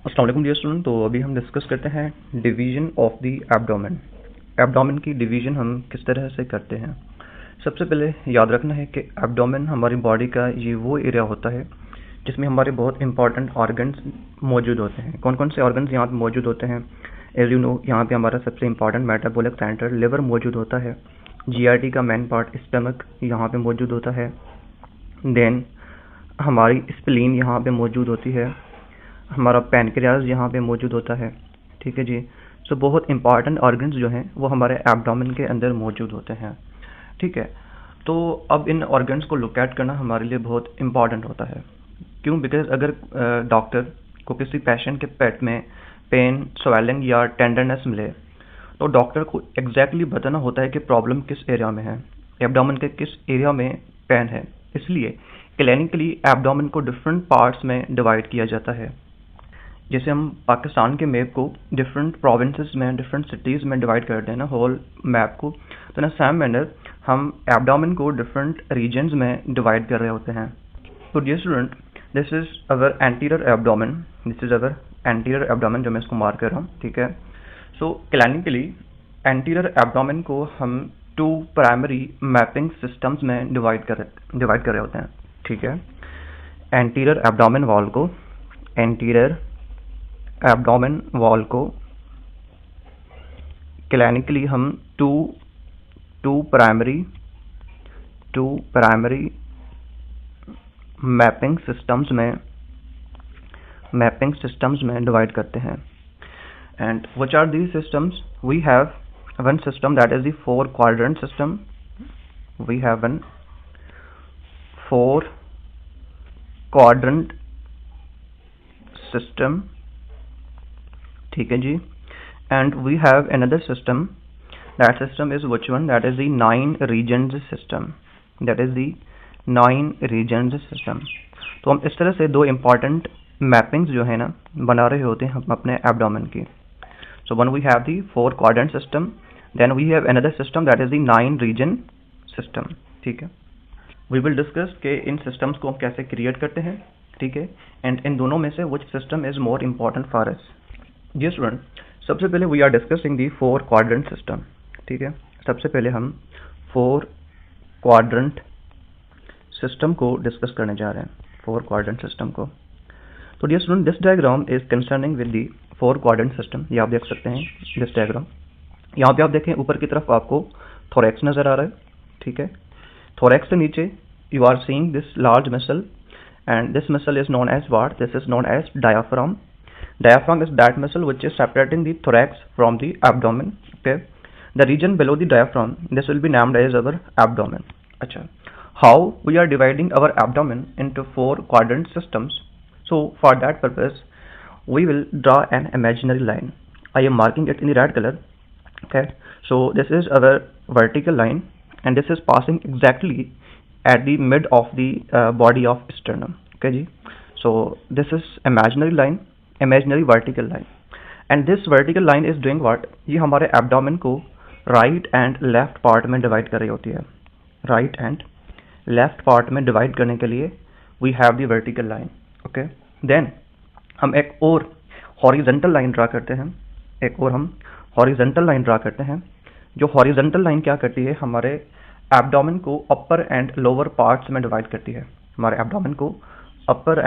अस्सलाम वालेकुम dear student. तो अभी हम डिस्कस करते हैं division of the abdomen. Abdomen की डिवीजन हम किस तरह से करते हैं। सबसे पहले याद रखना है कि एब्डोमेन हमारी बॉडी का ये वो एरिया होता है जिसमें हमारे बहुत इंपॉर्टेंट ऑर्गन्स मौजूद होते हैं। कौन कौन से ऑर्गन्स यहाँ पे मौजूद होते हैं? एज यू नो, यहाँ पे हमारा सबसे इंपॉर्टेंट मेटाबॉलिक सेंटर लिवर मौजूद होता है। जीआरटी का मेन पार्ट स्टमक यहाँ पे मौजूद होता है। देन हमारी स्प्लीन यहाँ पे मौजूद होती है। हमारा पैनक्रियाज यहाँ पे मौजूद होता है। ठीक है जी। सो बहुत इंपॉर्टेंट ऑर्गन्स जो हैं वो हमारे एब्डोमेन के अंदर मौजूद होते हैं। ठीक है। तो अब इन ऑर्गन्स को लोकेट करना हमारे लिए बहुत इंपॉर्टेंट होता है। क्यों? बिकॉज अगर डॉक्टर को किसी पेशेंट के पेट में पेन, स्वेलिंग या टेंडरनेस मिले तो डॉक्टर को एग्जैक्टली बताना होता है कि प्रॉब्लम किस एरिया में है, एब्डोमेन के किस एरिया में पेन है। इसलिए क्लिनिकली एब्डोमेन को डिफरेंट पार्ट्स में डिवाइड किया जाता है। जैसे हम पाकिस्तान के मैप को डिफरेंट प्रोविंसेस में, डिफरेंट सिटीज़ में डिवाइड करते हैं ना, होल मैप को, तो ना सेम मैनर हम एब्डोमेन को डिफरेंट रीजन्स में डिवाइड कर रहे होते हैं। तो dear student, this is our anterior abdomen, this is our anterior abdomen जो मैं इसको मार्क कर रहा हूँ। ठीक है। सो क्लिनिकली एंटीरियर एब्डोमेन को हम 2 प्राइमरी मैपिंग सिस्टम्स में डिवाइड कर रहे होते हैं। ठीक है। एंटीरियर एब्डोमेन वॉल को क्लिनिकली हम टू प्राइमरी मैपिंग सिस्टम्स में डिवाइड करते हैं। And which are these systems? We have one system that is the 4 quadrant system. We have one 4 quadrant system. ठीक है जी। And we have another system, that system is which one? That is the 9 regions system. तो हम इस तरह से 2 important mappings जो है ना बना रहे होते हैं हम अपने एब्डोमेन की। So one we have the 4 quadrant system, then we have another system that is the 9 region system. ठीक है। वी विल डिस्कस के इन सिस्टम्स को हम कैसे क्रिएट करते हैं। ठीक है। एंड इन दोनों में से which system is more important for us. Dear student, सबसे पहले we are discussing the 4 quadrant system. ठीक है। सबसे पहले हम 4 क्वाड्रेंट सिस्टम को डिस्कस करने जा रहे हैं, 4 क्वाड्रेंट सिस्टम को। तो dear student, this diagram is concerning with the 4 quadrant system. ये आप देख सकते हैं दिस डायग्राम। यहाँ पे आप देखें ऊपर की तरफ आपको थोरैक्स नजर आ रहा है। ठीक है। थोरैक्स से नीचे you are seeing this large muscle, and this muscle is known as what? This is known as diaphragm. Diaphragm is that muscle which is separating the thorax from the abdomen. Okay. The region below the diaphragm, this will be named as our abdomen. Acha. How we are dividing our abdomen into 4 quadrant systems? So for that purpose, we will draw an imaginary line. I am marking it in the red color. Okay. So this is our vertical line, and this is passing exactly at the mid of the body of sternum. Okay ji. So this is imaginary vertical line, and this vertical line is doing what? ये हमारे abdomen को right and left part में divide कर रही होती है। right and left part में divide करने के लिए we have the vertical line. Okay. then हम एक और horizontal line ड्रा करते हैं। जो horizontal line क्या करती है? हमारे एब्डोमेन को अपर एंड लोअर पार्ट्स में डिवाइड करती है। हमारे एब्डोमेन को अपर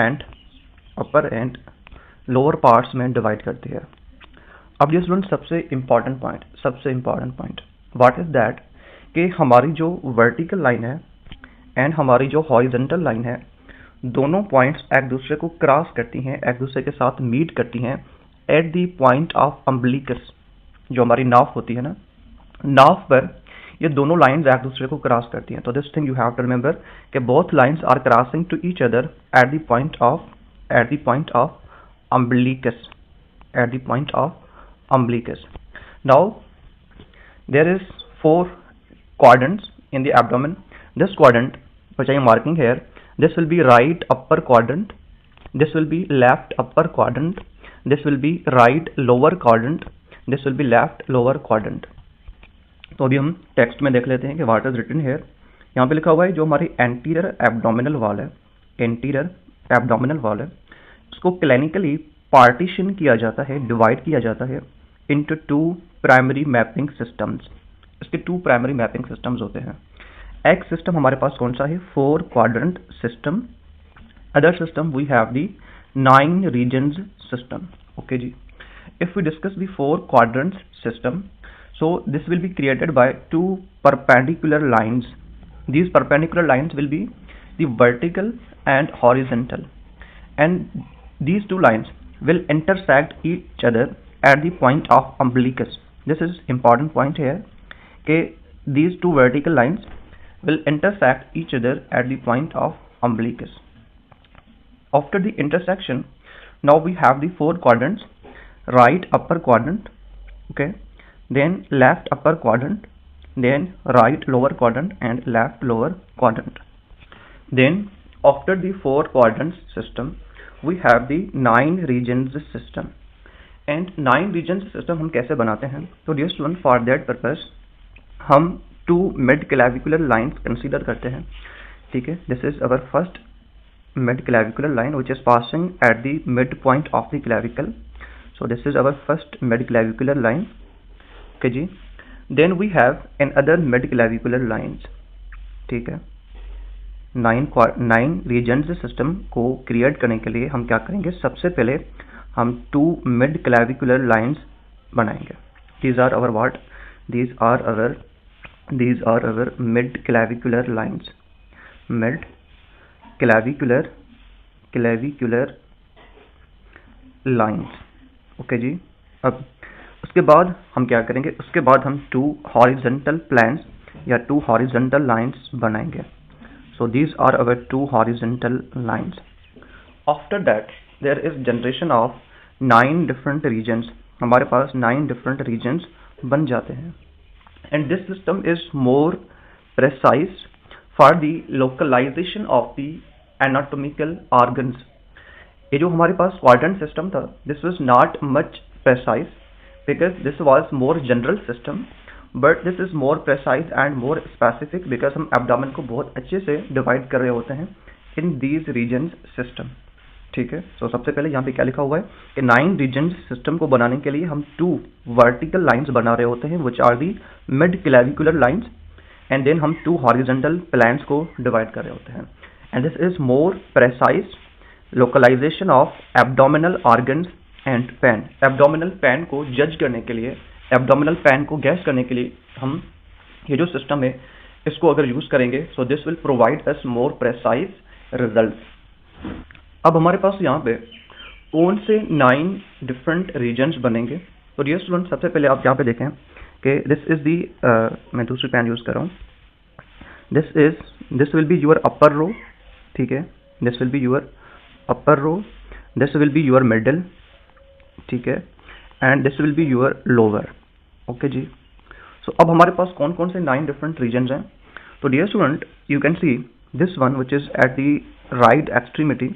एंड लोअर पार्ट्स में डिवाइड करती है। अब ये स्टूडेंट सबसे important point what is that कि हमारी जो वर्टिकल लाइन है एंड हमारी जो हॉरिजॉन्टल लाइन है, दोनों पॉइंट्स एक दूसरे को क्रॉस करती हैं, एक दूसरे के साथ मीट करती हैं eight the point of umbilicus. जो हमारी नाव होती है ना, नाव पर ये दोनों लाइंस एक दूसरे को क्रॉस करती हैं। तो this thing you have to remember कि both lines are crossing to each other at the point of umbilicus. Now there is 4 quadrants in the abdomen. This quadrant which I am marking here, this will be right upper quadrant, this will be left upper quadrant, this will be right lower quadrant, this will be left lower quadrant. तो अभी हम text में देख लेते हैं कि what is written here. यहाँ पे लिखा हुआ है जो हमारी एंटीरियर एब्डोमिनल वॉल है, उसको क्लिनिकली पार्टीशन किया जाता है, डिवाइड किया जाता है into two primary mapping systems. इसके टू प्राइमरी मैपिंग सिस्टम्स होते हैं। एक सिस्टम हमारे पास कौन सा है, 4 quadrant system. Other system we have the 9 regions system. Okay जी, if we discuss the 4 quadrants system, so this will be created by 2 perpendicular lines. These perpendicular lines will be the vertical and horizontal, and these two lines will intersect each other at the point of umbilicus. This is important point here, okay? These two vertical lines will intersect each other at the point of umbilicus. After the intersection, now we have the 4 quadrants: right upper quadrant, okay, then left upper quadrant, then right lower quadrant, and left lower quadrant. Then after the 4 quadrants system, we have the 9 regions system. And 9 regions system हम कैसे बनाते हैं? तो dear student, for that purpose हम 2 mid clavicular lines consider करते हैं, ठीक है? This is our first mid clavicular line which is passing at the midpoint of the clavicle. So this is our first mid clavicular line, okay ji. Then we have another mid clavicular lines, ठीक है. 9 regions system को create करने के लिए हम क्या करेंगे? सबसे पहले हम 2 mid clavicular lines बनाएंगे. These are our what? These are our mid clavicular lines. Mid clavicular lines. Okay जी. अब उसके बाद हम क्या करेंगे? उसके बाद हम 2 हॉरिजॉन्टल प्लेन्स या 2 हॉरिजॉन्टल लाइंस बनाएंगे. So these are our 2 horizontal lines. After that there is generation of 9 different regions. हमारे पास 9 डिफरेंट रीजन्स बन जाते हैं. And this system is more precise for the localisation of the anatomical organs. ये जो हमारे पास क्वाड्रेंट सिस्टम था, this was not much precise because this was more general system, but this is more precise and more specific because हम abdomen को बहुत अच्छे से डिवाइड कर रहे होते हैं इन दीज रीजन्स सिस्टम. ठीक है. सो सबसे पहले यहाँ पे क्या लिखा हुआ है कि 9 रीजन्स सिस्टम को बनाने के लिए हम 2 वर्टिकल लाइंस बना रहे होते हैं which are the mid clavicular lines, and then हम 2 हॉरिजॉन्टल प्लेन्स को डिवाइड कर रहे होते हैं. And this is more precise localisation of abdominal organs and pain. Abdominal pain को जज करने के लिए, एब्डोमिनल पेन को गैस करने के लिए हम ये जो सिस्टम है इसको अगर यूज करेंगे, so this will provide us more precise result. अब हमारे पास यहाँ पे कौन से 9 डिफरेंट रीजन्स बनेंगे? तो डियर स्टूडेंट, सबसे पहले आप यहाँ पे देखें कि दिस इज दी, मैं दूसरी पेन यूज कर रहा हूँ. This will be your upper row. ठीक है. This will be your upper row, this will be your middle, ठीक है, and this will be your lower. Okay जी. सो अब हमारे पास कौन कौन से 9 डिफरेंट रीजन्स हैं? तो dear student, you can see this one which is at the right extremity.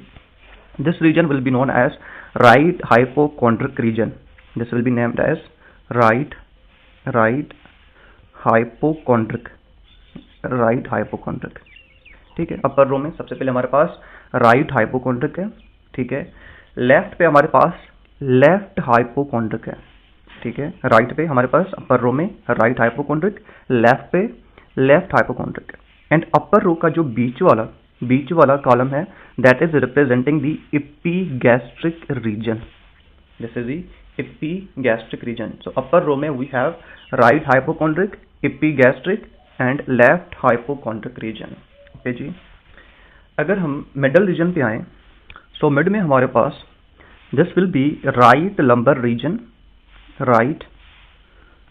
This region will be known as right hypochondriac region. This will be named as right hypochondriac. ठीक है. अपर row में सबसे पहले हमारे पास right hypochondriac है. ठीक है. लेफ्ट पे हमारे पास लेफ्ट हाइपोकॉन्ड्रिक है. ठीक है. राइट पे हमारे पास अपर रो में राइट हाइपोकॉन्ड्रिक, लेफ्ट पे left hypochondriac. And upper row का जो बीच वाला कॉलम है, that is representing the epigastric region. This is the epigastric region. So upper row में we have right hypochondriac, epigastric and left hypochondriac region. Okay जी. अगर हम मिडल रीजन पे आए, सो मिड में हमारे पास this will be right lumbar region. Right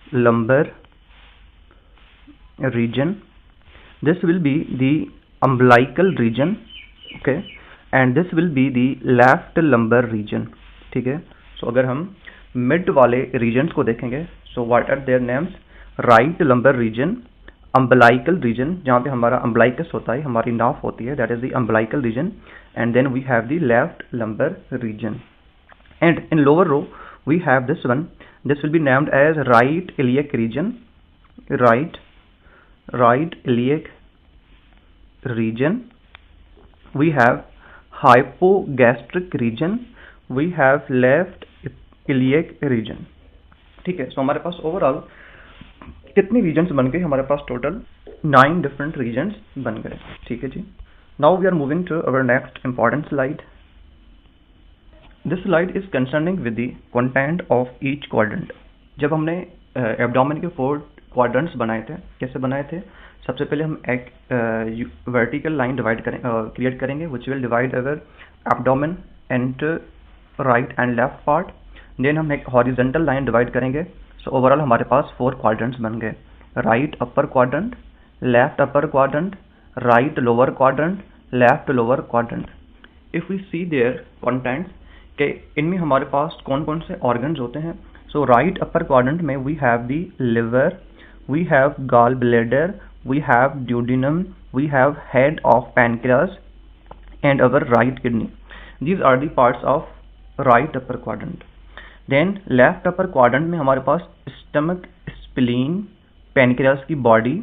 lumbar region. This will be the umbilical region. Okay. And this will be the left lumbar region. ठीक है. सो अगर हम मिड वाले रीजन्स को देखेंगे, so what are their names? Right lumbar region, umbilical region, जहाँ पे हमारा अम्बलाइकस होता है, हमारी नाफ होती है, that is the umbilical region. And then we have the left lumbar region. And in lower row we have this one. This will be named as right iliac region. Right iliac region. We have hypogastric region. We have left iliac region. ठीक है, सो हमारे पास overall कितने regions बन गए? हमारे पास total 9 different regions बन गए। ठीक है जी। Now we are moving to our next important slide. This slide is concerning with the content of each quadrant. जब हमने एब्डोमेन के 4 क्वाड्रेंट्स बनाए थे, कैसे बनाए थे? सबसे पहले हम एक वर्टिकल लाइन डिवाइड क्रिएट करेंगे which will divide our abdomen into right and left part. Then हम एक हॉरिजॉन्टल लाइन डिवाइड करेंगे। सो ओवरऑल हमारे पास 4 क्वाड्रेंट्स बन गए। Right upper quadrant, left upper quadrant, right lower quadrant, left lower quadrant. If we see their contents कि इनमें हमारे पास कौन कौन से ऑर्गन्स होते हैं। सो राइट अपर क्वाड्रेंट में we have the liver, we have gall bladder, we have duodenum, we have head of pancreas and our right kidney. These are the parts of right upper quadrant. Then left upper quadrant में हमारे पास stomach, spleen, pancreas की body,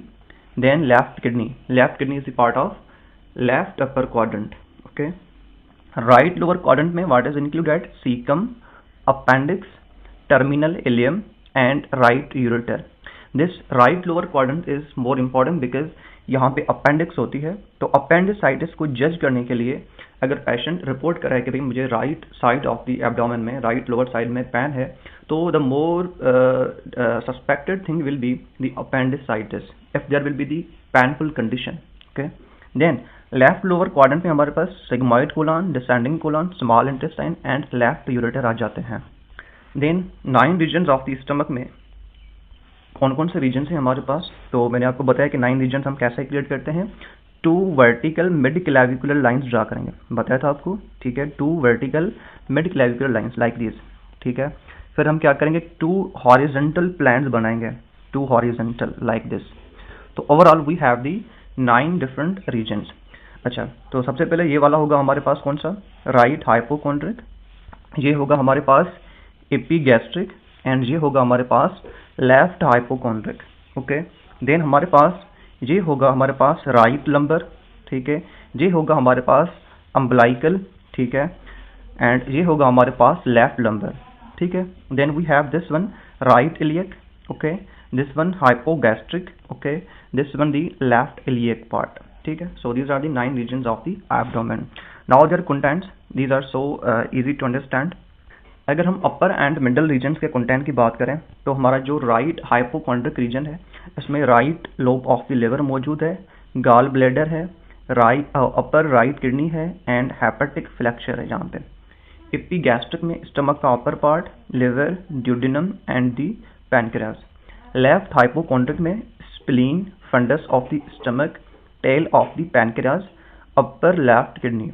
then left kidney. Left kidney is the part of left upper quadrant. Okay, right lower quadrant में what is included? cecum, appendix, terminal ileum and right ureter. This right lower quadrant is more important because यहाँ पे appendix होती है। तो appendicitis को जज करने के लिए अगर पेशेंट रिपोर्ट करे कि भाई मुझे right side of the abdomen में, राइट लोअर साइड में पेन है, तो the more suspected thing will be the appendicitis if there will be the painful condition. Okay, then left lower quadrant में हमारे पास sigmoid colon, descending colon, small intestine and left ureter आ जाते हैं। Then 9 regions of the stomach में कौन कौन से रीजन्स हैं हमारे पास? तो मैंने आपको बताया कि 9 रीजन्स हम कैसे क्रिएट करते हैं। 2 vertical mid clavicular lines draw करेंगे, बताया था आपको। ठीक है, 2 vertical mid clavicular lines like this. ठीक है, फिर हम क्या करेंगे? 2 हॉरिजॉन्टल प्लान्स बनाएंगे, 2 हॉरिजॉन्टल लाइक दिस। तो overall we have the 9 different regions. अच्छा, तो सबसे पहले ये वाला होगा हमारे पास कौन सा? Right hypochondriac. ये होगा हमारे पास एपिगैस्ट्रिक एंड ये होगा हमारे पास लेफ्ट हाइपोकॉन्ड्रिक। ओके, देन हमारे पास ये होगा हमारे पास राइट लंबर। ठीक है, ये होगा हमारे पास अम्बलाइकल। ठीक है, एंड ये होगा हमारे पास लेफ्ट लंबर। ठीक है, then we have this one right iliac. Okay, this one hypogastric. Okay, this one the left iliac part. ठीक है, so these are the 9 regions of the abdomen. Now their contents, these are so easy to understand. अगर हम अपर and middle regions के content की बात करें तो हमारा जो राइट हाइपोकॉन्ड्रिक रीजन है इसमें right lobe of the liver मौजूद है, गॉल ब्लैडर है, राइट अपर राइट किडनी है एंड हेपेटिक फ्लैक्चर है यहाँ पे। एपिगैस्ट्रिक में स्टमक का upper part, liver, duodenum and the pancreas. Left hypochondriac में spleen, fundus of the stomach, tail of the pancreas, upper left kidney.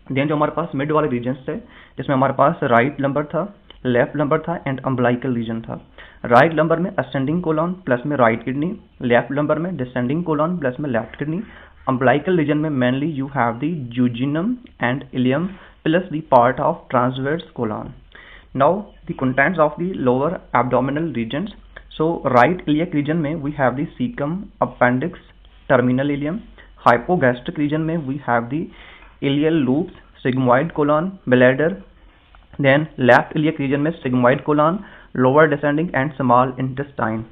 Then जो हमारे पास मिड वाले रीजन्स थे जिसमें हमारे पास राइट लंबर था, लेफ्ट लंबर था एंड अम्बलाइकल रीजन था। राइट लंबर में असेंडिंग कोलन प्लस में राइट किडनी, लेफ्ट लंबर में डिसेंडिंग कोलन प्लस में लेफ्ट किडनी। अम्बलाइकल रीजन में mainly you have the duodenum and ileum plus the part of transverse colon. Now the contents of the lower abdominal regions. So right iliac region में we have the caecum, appendix, terminal ileum. Hypogastric region में we have the ileal loops, sigmoid colon, bladder. Then left iliac region में sigmoid colon, lower descending and small intestine.